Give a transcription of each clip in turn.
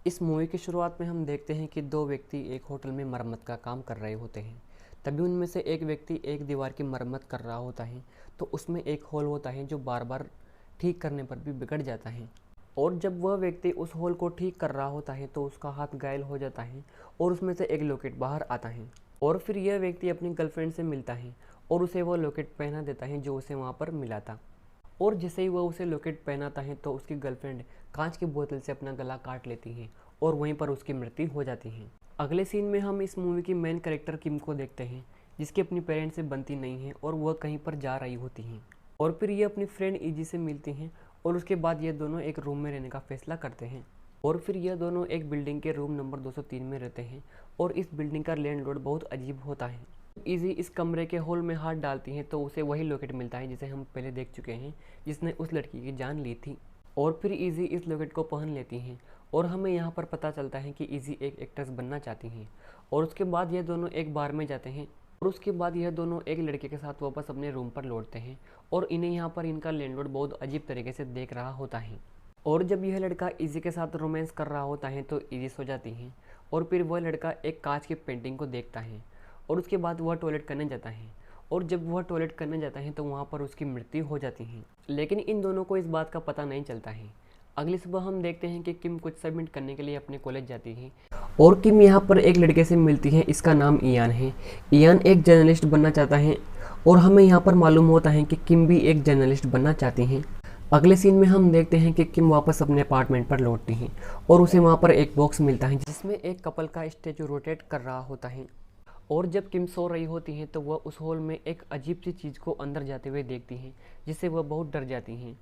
इस मूवी की शुरुआत में हम देखते हैं कि दो व्यक्ति एक होटल में मरम्मत का काम कर रहे होते हैं। तभी उनमें से एक व्यक्ति एक दीवार की मरम्मत कर रहा होता है, तो उसमें एक होल होता है जो बार बार ठीक करने पर भी बिगड़ जाता है। और जब वह व्यक्ति उस होल को ठीक कर रहा होता है तो उसका हाथ घायल हो जाता है और उसमें से एक लॉकेट बाहर आता है। और फिर यह व्यक्ति अपनी गर्लफ्रेंड से मिलता है और उसे वह लॉकेट पहना देता है जो उसे वहाँ पर मिला था। और जैसे ही वह उसे लॉकेट पहनाता है तो उसकी गर्लफ्रेंड कांच की बोतल से अपना गला काट लेती है और वहीं पर उसकी मृत्यु हो जाती है। अगले सीन में हम इस मूवी की मेन कैरेक्टर किम को देखते हैं, जिसकी अपनी पेरेंट्स से बनती नहीं है और वह कहीं पर जा रही होती हैं। और फिर ये अपनी फ्रेंड इजी से मिलती हैं और उसके बाद ये दोनों एक रूम में रहने का फैसला करते हैं। और फिर यह दोनों एक बिल्डिंग के रूम नंबर 203 में रहते हैं और इस बिल्डिंग का लैंडलॉर्ड बहुत अजीब होता है। इजी इस कमरे के होल में हाथ डालती हैं तो उसे वही लॉकेट मिलता है जिसे हम पहले देख चुके हैं, जिसने उस लड़की की जान ली थी। और फिर इजी इस लॉकेट को पहन लेती हैं और हमें यहाँ पर पता चलता है कि इजी एक एक्ट्रेस बनना चाहती हैं। और उसके बाद यह दोनों एक बार में जाते हैं और उसके बाद यह दोनों एक लड़के के साथ वापस अपने रूम पर लौटते हैं और इन्हें यहाँ पर इनका लैंडलॉर्ड बहुत अजीब तरीके से देख रहा होता है। और जब यह लड़का इजी के साथ रोमांस कर रहा होता है तो इजी सो जाती है और फिर वह लड़का एक कांच की पेंटिंग को देखता है और उसके बाद वह टॉयलेट करने जाता है। और जब वह टॉयलेट करने जाता है तो वहाँ पर उसकी मृत्यु हो जाती है, लेकिन इन दोनों को इस बात का पता नहीं चलता है। अगली सुबह हम देखते हैं कि किम कुछ सबमिट करने के लिए अपने कॉलेज जाती है और किम यहाँ पर एक लड़के से मिलती है, इसका नाम इयान है। इयान एक जर्नलिस्ट बनना चाहता है और हमें यहाँ पर मालूम होता है कि किम भी एक जर्नलिस्ट बनना चाहती हैं। अगले सीन में हम देखते हैं कि किम वापस अपने अपार्टमेंट पर लौटती हैं और उसे वहाँ पर एक बॉक्स मिलता है जिसमें एक कपल का स्टैचू रोटेट कर रहा होता है। और जब किम सो रही होती हैं तो वह उस हॉल में एक अजीब सी चीज़ को अंदर जाते हुए देखती हैं, जिससे वह बहुत डर जाती हैं।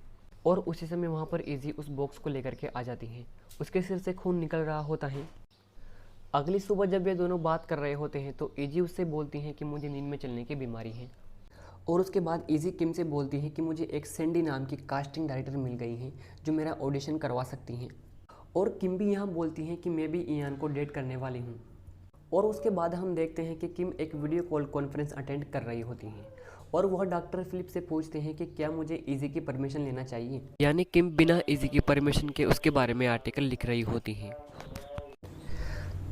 और उसी समय वहाँ पर इजी उस बॉक्स को लेकर के आ जाती हैं, उसके सिर से खून निकल रहा होता है। अगली सुबह जब ये दोनों बात कर रहे होते हैं तो इजी उससे बोलती हैं कि मुझे नींद में चलने की बीमारी है। और उसके बाद इजी किम से बोलती है कि मुझे एक सैंडी नाम की कास्टिंग डायरेक्टर मिल गई है जो मेरा ऑडिशन करवा सकती हैं। और किम भी यहाँ बोलती हैं कि मैं भी इयान को डेट करने वाली हूँ। और उसके बाद हम देखते हैं कि किम एक वीडियो कॉल कॉन्फ्रेंस अटेंड कर रही होती हैं और वह डॉक्टर फिलिप से पूछते हैं कि क्या मुझे इजी की परमिशन लेना चाहिए। यानी किम बिना इजी की परमिशन के उसके बारे में आर्टिकल लिख रही होती हैं।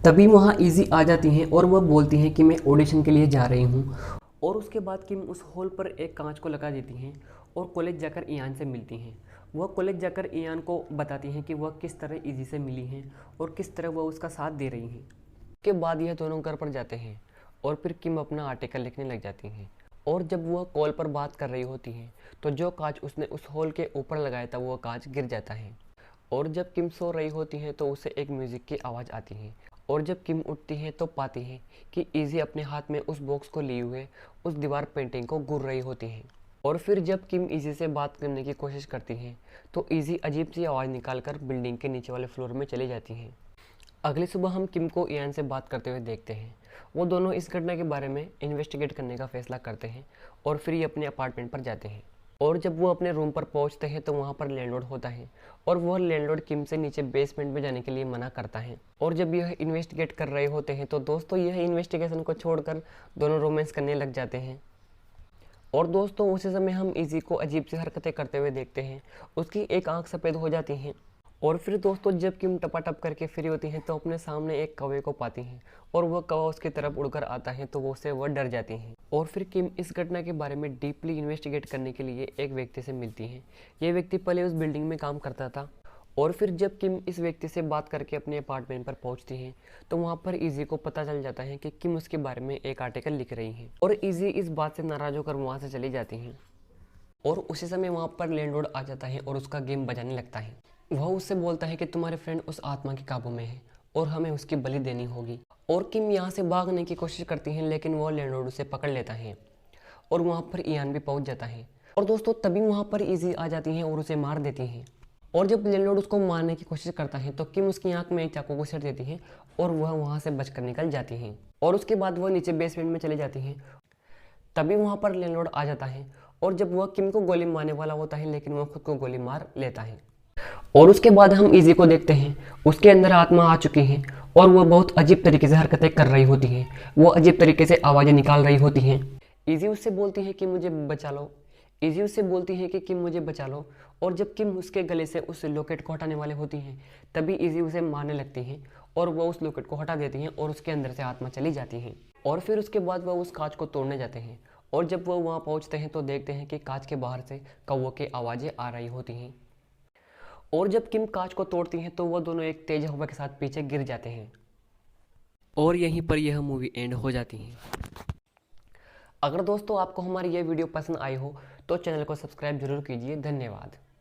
तभी वहाँ इजी आ जाती हैं और वह बोलती हैं कि मैं ऑडिशन के लिए जा रही हूँ। और उसके बाद किम उस हॉल पर एक कांच को लगा देती हैं और कॉलेज जाकर इयान से मिलती हैं। वह कॉलेज जाकर इयान को बताती हैं कि वह किस तरह इजी से मिली हैं और किस तरह वह उसका साथ दे रही हैं। के बाद यह दोनों घर पर जाते हैं और फिर किम अपना आर्टिकल लिखने लग जाती हैं। और जब वह कॉल पर बात कर रही होती हैं तो जो कांच उसने उस हॉल के ऊपर लगाया था वह कांच गिर जाता है। और जब किम सो रही होती है तो उसे एक म्यूज़िक की आवाज़ आती है और जब किम उठती है तो पाती है कि इजी अपने हाथ में उस बॉक्स को लिए हुए उस दीवार पेंटिंग को घूर रही होती है। और फिर जब किम इजी से बात करने की कोशिश करती है तो इजी अजीब सी आवाज़ निकालकर बिल्डिंग के नीचे वाले फ्लोर में चली जाती हैं। अगली सुबह हम किम को इयान से बात करते हुए देखते हैं। वो दोनों इस घटना के बारे में इन्वेस्टिगेट करने का फैसला करते हैं और फिर ये अपने अपार्टमेंट पर जाते हैं। और जब वो अपने रूम पर पहुंचते हैं तो वहाँ पर लैंडलॉर्ड होता है और वह लैंडलॉर्ड किम से नीचे बेसमेंट में जाने के लिए मना करता है। और जब यह इन्वेस्टिगेट कर रहे होते हैं तो दोस्तों यह इन्वेस्टिगेशन को छोड़कर दोनों रोमांस करने लग जाते हैं। और दोस्तों उसी समय हम इजी को अजीब सी हरकतें करते हुए देखते हैं, उसकी एक आंख सफ़ेद हो जाती है। और फिर दोस्तों जब किम टपाटप करके फ्री होती हैं तो अपने सामने एक कौवे को पाती हैं और वह कौवा उसकी तरफ उड़कर आता है तो वो उससे वह डर जाती हैं। और फिर किम इस घटना के बारे में डीपली इन्वेस्टिगेट करने के लिए एक व्यक्ति से मिलती हैं। ये व्यक्ति पहले उस बिल्डिंग में काम करता था। और फिर जब किम इस व्यक्ति से बात करके अपने अपार्टमेंट पर पहुंचती हैं तो वहाँ पर इजी को पता चल जाता है कि किम उसके बारे में एक आर्टिकल लिख रही हैं और इजी इस बात से नाराज़ होकर वहाँ से चली जाती हैं। और उसी समय वहाँ पर लैंडलॉर्ड आ जाता है और उसका गेम बजाने लगता है। वह उससे बोलता है कि तुम्हारे फ्रेंड उस आत्मा के काबू में है और हमें उसकी बलि देनी होगी। और किम यहाँ से भागने की कोशिश करती हैं लेकिन वह लैंडलॉर्ड उसे पकड़ लेता है और वहाँ पर इयान भी पहुँच जाता है। और दोस्तों तभी वहाँ पर इजी आ जाती हैं और उसे मार देती हैं। और जब लैंडलॉर्ड उसको मारने की कोशिश करता है तो किम उसकी आंख में एक चाकू को सेट देती है और वह वहाँ से बचकर निकल जाती हैं। और उसके बाद वह नीचे बेसमेंट में चली जाती हैं। तभी वहाँ पर लैंडलॉर्ड आ जाता है और जब वह किम को गोली मारने वाला होता है लेकिन वह खुद को गोली मार लेता है। और उसके बाद हम इजी को देखते हैं, उसके अंदर आत्मा आ चुकी है और वह बहुत अजीब तरीके से हरकतें कर रही होती हैं। वो अजीब तरीके से आवाज़ें निकाल रही होती हैं। इजी उससे बोलती है कि मुझे बचा लो। इजी उससे बोलती है कि किम मुझे बचा लो, और जब किम उसके गले से उस लॉकेट को हटाने वाले होती हैं तभी इजी उसे मारने लगती हैं और वो उस लॉकेट को हटा देती हैं और उसके अंदर से आत्मा चली जाती हैं। और फिर उसके बाद वह उस कांच को तोड़ने जाते हैं और जब वो वहाँ पहुँचते हैं तो देखते हैं कि कांच के बाहर से कौवों की आवाज़ें आ रही होती हैं। और जब किम कांच को तोड़ती हैं तो वो दोनों एक तेज हवा के साथ पीछे गिर जाते हैं और यहीं पर यह मूवी एंड हो जाती है। अगर दोस्तों आपको हमारी यह वीडियो पसंद आई हो तो चैनल को सब्सक्राइब जरूर कीजिए। धन्यवाद।